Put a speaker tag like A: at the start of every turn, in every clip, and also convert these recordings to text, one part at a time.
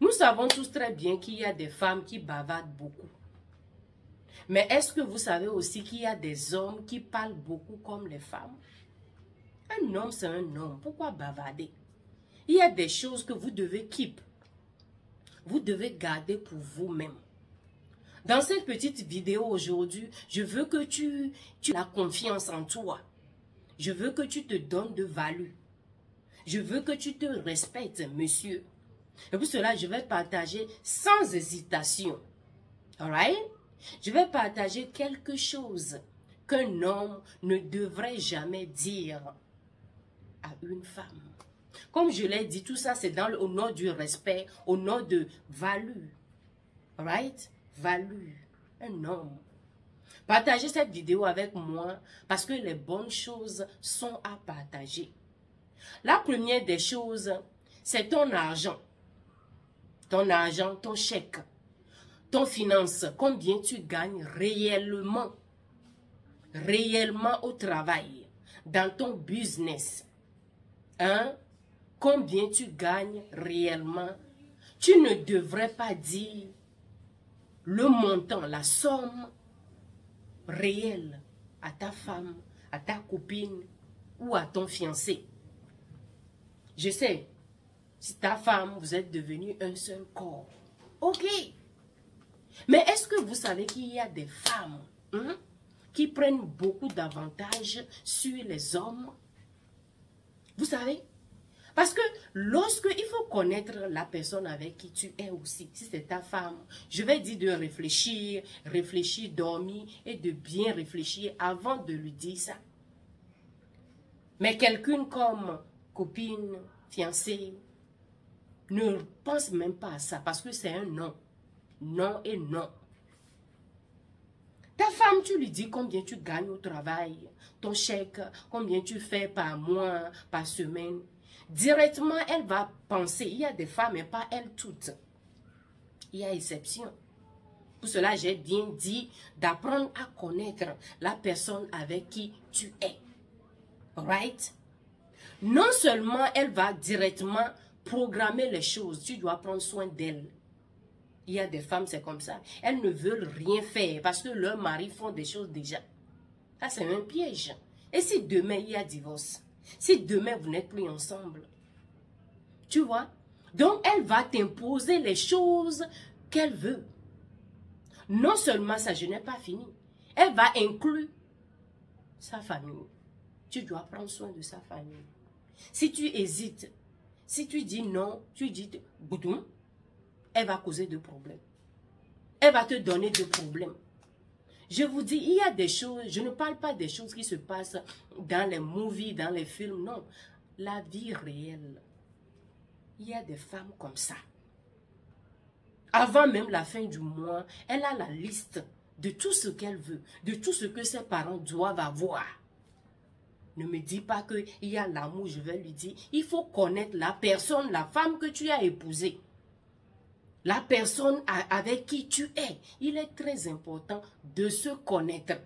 A: Nous savons tous très bien qu'il y a des femmes qui bavardent beaucoup. Mais est-ce que vous savez aussi qu'il y a des hommes qui parlent beaucoup comme les femmes? Un homme, c'est un homme. Pourquoi bavarder? Il y a des choses que vous devez keep. Vous devez garder pour vous-même. Dans cette petite vidéo aujourd'hui, je veux que tu aies la confiance en toi. Je veux que tu te donnes de valeur. Je veux que tu te respectes, monsieur. Et pour cela, je vais partager sans hésitation. Alright? Je vais partager quelque chose qu'un homme ne devrait jamais dire à une femme. Comme je l'ai dit, tout ça c'est au nom du respect, au nom de valeur. Alright? Valeur. Un homme. Partagez cette vidéo avec moi parce que les bonnes choses sont à partager. La première des choses, c'est ton argent. Ton argent, ton chèque, ton finance, combien tu gagnes réellement au travail, dans ton business. Hein? Combien tu gagnes réellement. Tu ne devrais pas dire le montant, la somme réelle à ta femme, à ta copine ou à ton fiancé. Je sais, si ta femme, vous êtes devenus un seul corps. Ok. Mais est-ce que vous savez qu'il y a des femmes qui prennent beaucoup d'avantages sur les hommes? Vous savez? Parce que lorsque il faut connaître la personne avec qui tu es aussi, si c'est ta femme, je vais dire de réfléchir, dormir et de bien réfléchir avant de lui dire ça. Mais quelqu'un comme copine, fiancée, ne pense même pas à ça parce que c'est un non. Non et non. Ta femme, tu lui dis combien tu gagnes au travail, ton chèque, combien tu fais par mois, par semaine. Directement, elle va penser. Il y a des femmes, mais pas elles toutes. Il y a exception. Pour cela, j'ai bien dit d'apprendre à connaître la personne avec qui tu es. Right? Non seulement elle va directement programmer les choses, tu dois prendre soin d'elle. Il y a des femmes, c'est comme ça. Elles ne veulent rien faire parce que leurs maris font des choses déjà. Ça, c'est un piège. Et si demain, il y a divorce? Si demain, vous n'êtes plus ensemble? Tu vois? Donc, elle va t'imposer les choses qu'elle veut. Non seulement ça, je n'ai pas fini. Elle va inclure sa famille. Tu dois prendre soin de sa famille. Si tu hésites, si tu dis non, tu dis boudoum, elle va causer de problèmes. Elle va te donner de problèmes. Je vous dis, il y a des choses, je ne parle pas des choses qui se passent dans les movies, dans les films, non. La vie réelle. Il y a des femmes comme ça. Avant même la fin du mois, elle a la liste de tout ce qu'elle veut, de tout ce que ses parents doivent avoir. Ne me dis pas qu'il y a l'amour, je vais lui dire. Il faut connaître la personne, la femme que tu as épousée. La personne avec qui tu es. Il est très important de se connaître.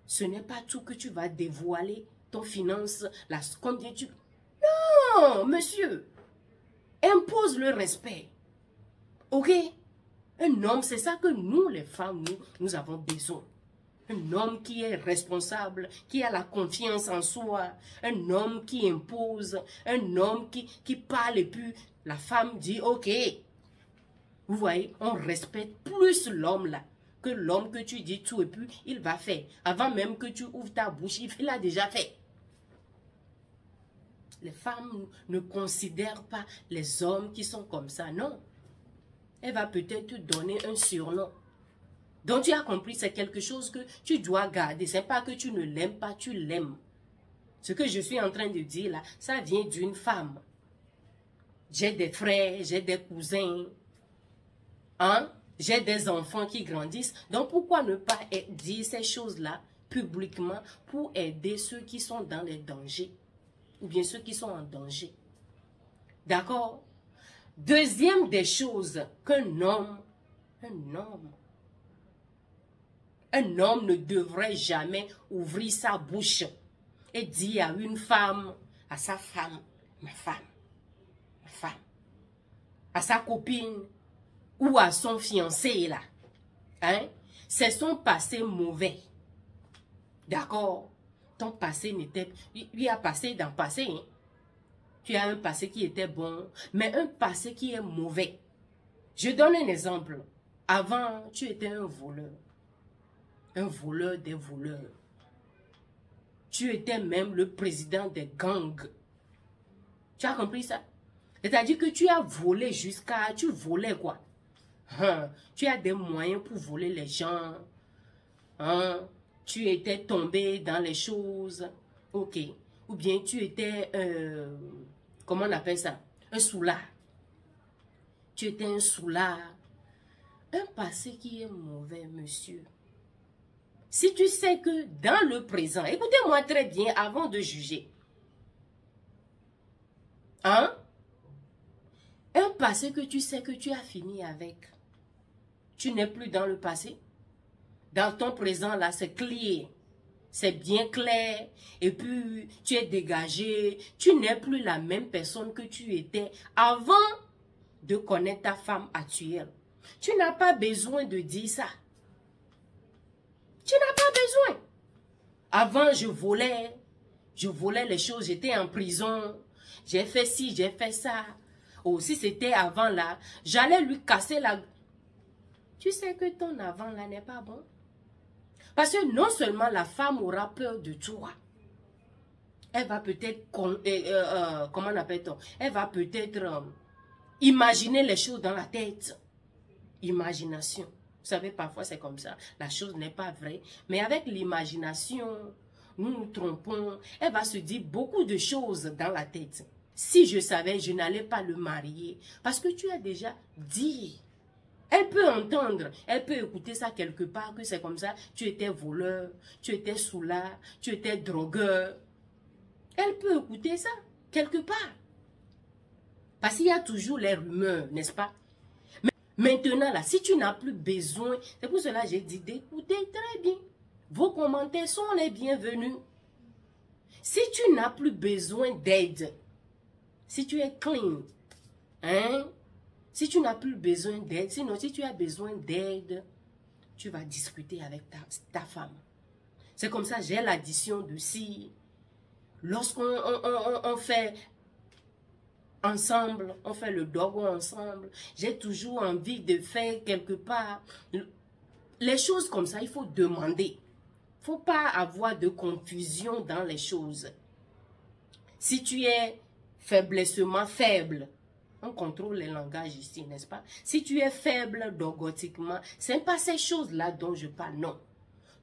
A: Ce n'est pas tout que tu vas dévoiler, ton finance, combien tu... Non, monsieur. Impose le respect. Ok? Un homme, c'est ça que nous, les femmes, nous avons besoin. Un homme qui est responsable, qui a la confiance en soi. Un homme qui impose. Un homme qui parle et puis la femme dit ok. Vous voyez, on respecte plus l'homme là que l'homme que tu dis tout et puis il va faire. Avant même que tu ouvres ta bouche, il l'a déjà fait. Les femmes ne considèrent pas les hommes qui sont comme ça, non. Elle va peut-être te donner un surnom. Donc tu as compris, c'est quelque chose que tu dois garder. Ce n'est pas que tu ne l'aimes pas, tu l'aimes. Ce que je suis en train de dire là, ça vient d'une femme. J'ai des frères, j'ai des cousins. Hein? J'ai des enfants qui grandissent. Donc pourquoi ne pas dire ces choses-là publiquement pour aider ceux qui sont dans les dangers ou bien ceux qui sont en danger. D'accord? Deuxième des choses qu'un homme ne devrait jamais ouvrir sa bouche et dire à une femme, à sa femme, ma femme, ma femme. à sa copine ou à son fiancé là, hein, c'est son passé mauvais. D'accord? Ton passé n'était... Il a passé dans le passé. Hein? Tu as un passé qui était bon, mais un passé qui est mauvais. Je donne un exemple. Avant, tu étais un voleur. Un voleur des voleurs. Tu étais même le président des gangs. Tu as compris ça? C'est-à-dire que tu as volé jusqu'à... Tu volais quoi? Hein? Tu as des moyens pour voler les gens. Hein? Tu étais tombé dans les choses. Ok. Ou bien tu étais... comment on appelle ça? Un soulard. Tu étais un soulard. Un passé qui est mauvais, monsieur. Si tu sais que dans le présent, écoutez-moi très bien avant de juger. Hein? Un passé que tu sais que tu as fini avec. Tu n'es plus dans le passé. Dans ton présent, là, c'est clair. C'est bien clair. Et puis, tu es dégagé. Tu n'es plus la même personne que tu étais avant de connaître ta femme actuelle. Tu n'as pas besoin de dire ça. Tu n'as pas besoin. Avant, je volais les choses, j'étais en prison. J'ai fait ci, j'ai fait ça. Oh, si c'était avant là, j'allais lui casser la... Tu sais que ton avant là n'est pas bon. Parce que non seulement la femme aura peur de toi, elle va peut-être, comment on appelle-t-on? Elle va peut-être imaginer les choses dans la tête. Imagination. Vous savez, parfois c'est comme ça. La chose n'est pas vraie. Mais avec l'imagination, nous nous trompons. Elle va se dire beaucoup de choses dans la tête. Si je savais, je n'allais pas le marier. Parce que tu as déjà dit. Elle peut entendre, elle peut écouter ça quelque part, que c'est comme ça. Tu étais voleur, tu étais soulard, tu étais drogueur. Elle peut écouter ça quelque part. Parce qu'il y a toujours les rumeurs, n'est-ce pas? Mais maintenant, là, si tu n'as plus besoin, c'est pour cela que j'ai dit d'écouter très bien. Vos commentaires sont les bienvenus. Si tu n'as plus besoin d'aide, si tu es clean, hein? Si tu n'as plus besoin d'aide, sinon si tu as besoin d'aide, tu vas discuter avec ta femme. C'est comme ça, j'ai l'addition de si. Lorsqu'on on fait ensemble, on fait le dogo ensemble, j'ai toujours envie de faire quelque part. Les choses comme ça, il faut demander. Il ne faut pas avoir de confusion dans les choses. Si tu es faiblessement faible, on contrôle les langages ici, n'est-ce pas? Si tu es faible dogotiquement, ce n'est pas ces choses-là dont je parle, non.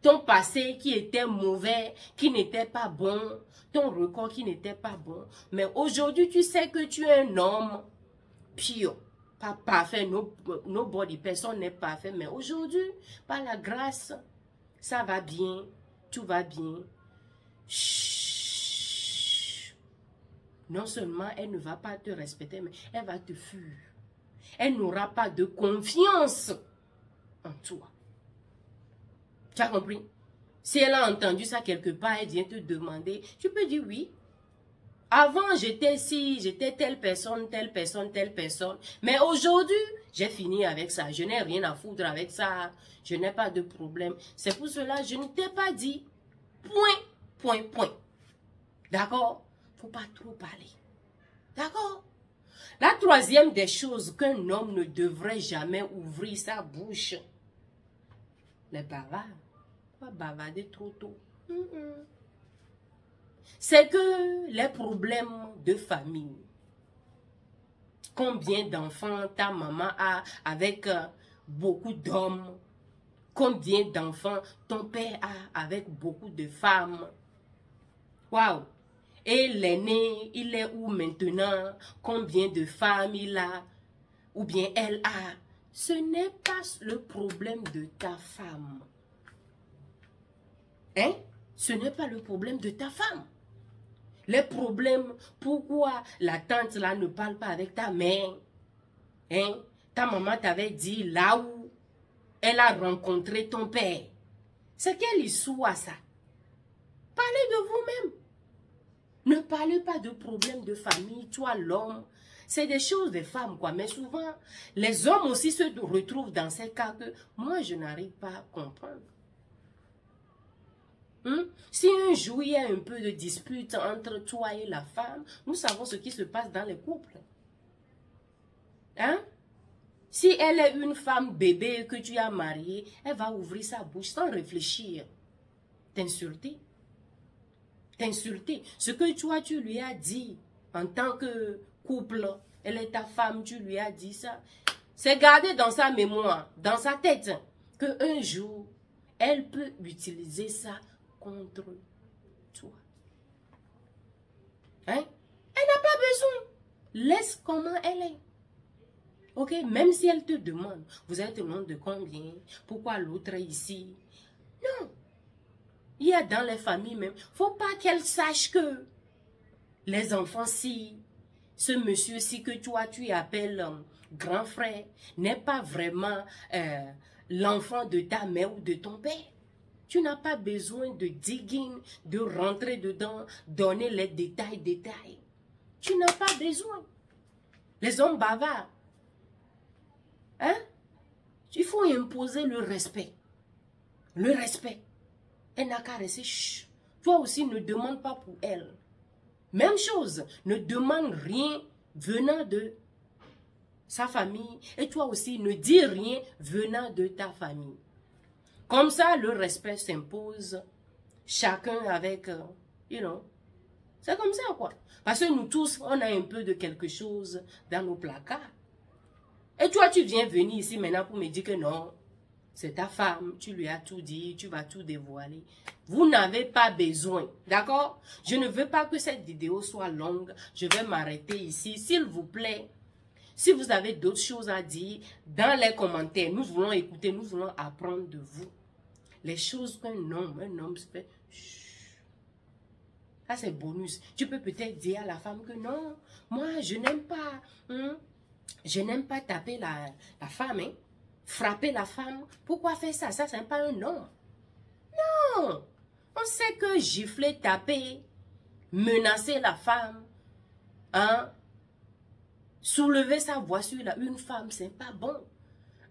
A: Ton passé qui était mauvais, qui n'était pas bon, ton record qui n'était pas bon. Mais aujourd'hui, tu sais que tu es un homme pur, pas parfait, nobody, personne n'est parfait. Mais aujourd'hui, par la grâce, ça va bien, tout va bien. Chut. Non seulement elle ne va pas te respecter, mais elle va te fuir. Elle n'aura pas de confiance en toi. Tu as compris? Si elle a entendu ça quelque part, elle vient te demander, tu peux dire oui. Avant, j'étais ci, j'étais telle personne, telle personne, telle personne. Mais aujourd'hui, j'ai fini avec ça. Je n'ai rien à foutre avec ça. Je n'ai pas de problème. C'est pour cela que je ne t'ai pas dit point. D'accord? Faut pas trop parler. D'accord? La troisième des choses qu'un homme ne devrait jamais ouvrir sa bouche, les bavards. Pas bavarder trop tôt. C'est que les problèmes de famille. Combien d'enfants ta maman a avec beaucoup d'hommes? Combien d'enfants ton père a avec beaucoup de femmes? Waouh! Et l'aîné, il est où maintenant? Combien de femmes il a? Ou bien elle a? Ce n'est pas le problème de ta femme. Hein? Ce n'est pas le problème de ta femme. Les problèmes, pourquoi la tante là ne parle pas avec ta mère? Hein? Ta maman t'avait dit là où elle a rencontré ton père. C'est quelle histoire ça? Parlez de vous-même. Ne parlez pas de problèmes de famille. Toi, l'homme, C'est des choses des femmes, quoi. Mais souvent, les hommes aussi se retrouvent dans ces cas que moi, je n'arrive pas à comprendre. Si un jour, il y a un peu de dispute entre toi et la femme, nous savons ce qui se passe dans les couples. Hein? Si elle est une femme bébé que tu as mariée, elle va ouvrir sa bouche sans réfléchir. T'insulter. T'insulter. Ce que toi, tu lui as dit en tant que couple, elle est ta femme, tu lui as dit ça. C'est gardé dans sa mémoire, dans sa tête, qu'un jour, elle peut utiliser ça contre toi. Hein? Elle n'a pas besoin. Laisse comment elle est. Ok? Même si elle te demande, vous êtes au nom de combien? Pourquoi l'autre est ici? Non. Il y a dans les familles même. Faut pas qu'elle sache que les enfants, si ce monsieur-ci que toi tu appelles grand frère, n'est pas vraiment l'enfant de ta mère ou de ton père. Tu n'as pas besoin de digging, de rentrer dedans, donner les détails. Tu n'as pas besoin. Les hommes bavards. Hein? Il faut imposer le respect. Le respect. Elle n'a qu'à rester. Chut. Toi aussi, ne demande pas pour elle. Même chose. Ne demande rien venant de sa famille. Et toi aussi, ne dis rien venant de ta famille. Comme ça, le respect s'impose. Chacun avec, c'est comme ça, quoi. Parce que nous tous, on a un peu de quelque chose dans nos placards. Et toi, tu viens venir ici maintenant pour me dire que non, c'est ta femme, tu lui as tout dit, tu vas tout dévoiler. Vous n'avez pas besoin, d'accord? Je ne veux pas que cette vidéo soit longue. Je vais m'arrêter ici, s'il vous plaît. Si vous avez d'autres choses à dire, dans les commentaires, nous voulons écouter, nous voulons apprendre de vous. Les choses qu'un homme se fait, ça c'est bonus. Tu peux peut-être dire à la femme que non, moi je n'aime pas, je n'aime pas taper la femme, hein, frapper la femme. Pourquoi faire ça? Ça c'est pas un homme. Non, on sait que gifler, taper, menacer la femme, hein, soulever sa voix sur une femme, c'est pas bon.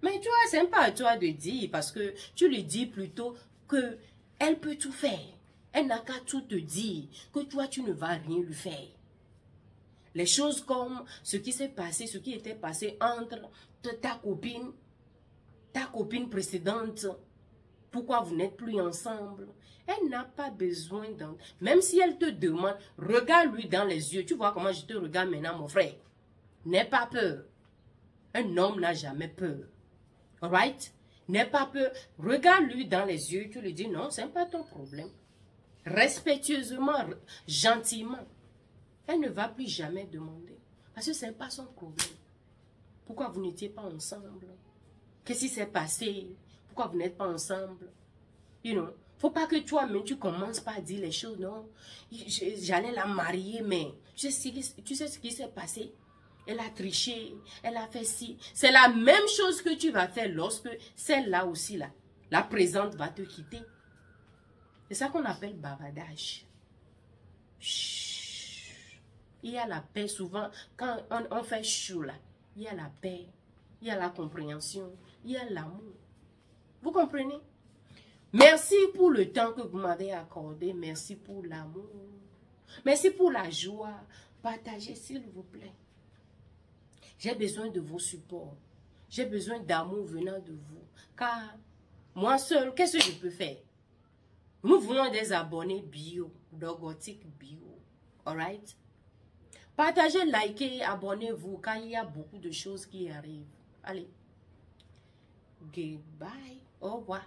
A: Mais toi, c'est pas à toi de dire, parce que tu lui dis plutôt que elle peut tout faire. Elle n'a qu'à tout te dire, que toi, tu ne vas rien lui faire. Les choses comme ce qui s'est passé, ce qui était passé entre ta copine précédente, pourquoi vous n'êtes plus ensemble? Elle n'a pas besoin d'en... Même si elle te demande, regarde-lui dans les yeux. Tu vois comment je te regarde maintenant, mon frère. N'aie pas peur. Un homme n'a jamais peur. Alright? N'aie pas peur. Regarde-lui dans les yeux. Tu lui dis non, ce n'est pas ton problème. Respectueusement, gentiment. Elle ne va plus jamais demander. Parce que ce n'est pas son problème. Pourquoi vous n'étiez pas ensemble? Qu'est-ce qui s'est passé? Pourquoi vous n'êtes pas ensemble? Faut pas que toi-même tu commences par dire les choses, non? J'allais la marier, mais tu sais ce qui s'est passé? Elle a triché, elle a fait ci. C'est la même chose que tu vas faire lorsque celle-là aussi, là, la présente va te quitter. C'est ça qu'on appelle bavardage. Chut. Il y a la paix souvent. Quand on fait chou, là, il y a la paix, il y a la compréhension, il y a l'amour. Vous comprenez? Merci pour le temps que vous m'avez accordé. Merci pour l'amour. Merci pour la joie. Partagez, s'il vous plaît. J'ai besoin de vos supports. J'ai besoin d'amour venant de vous. Car moi seul, qu'est-ce que je peux faire? Nous voulons des abonnés bio, Dogotique bio. Alright? Partagez, likez, abonnez-vous car il y a beaucoup de choses qui arrivent. Allez. Goodbye. Au revoir.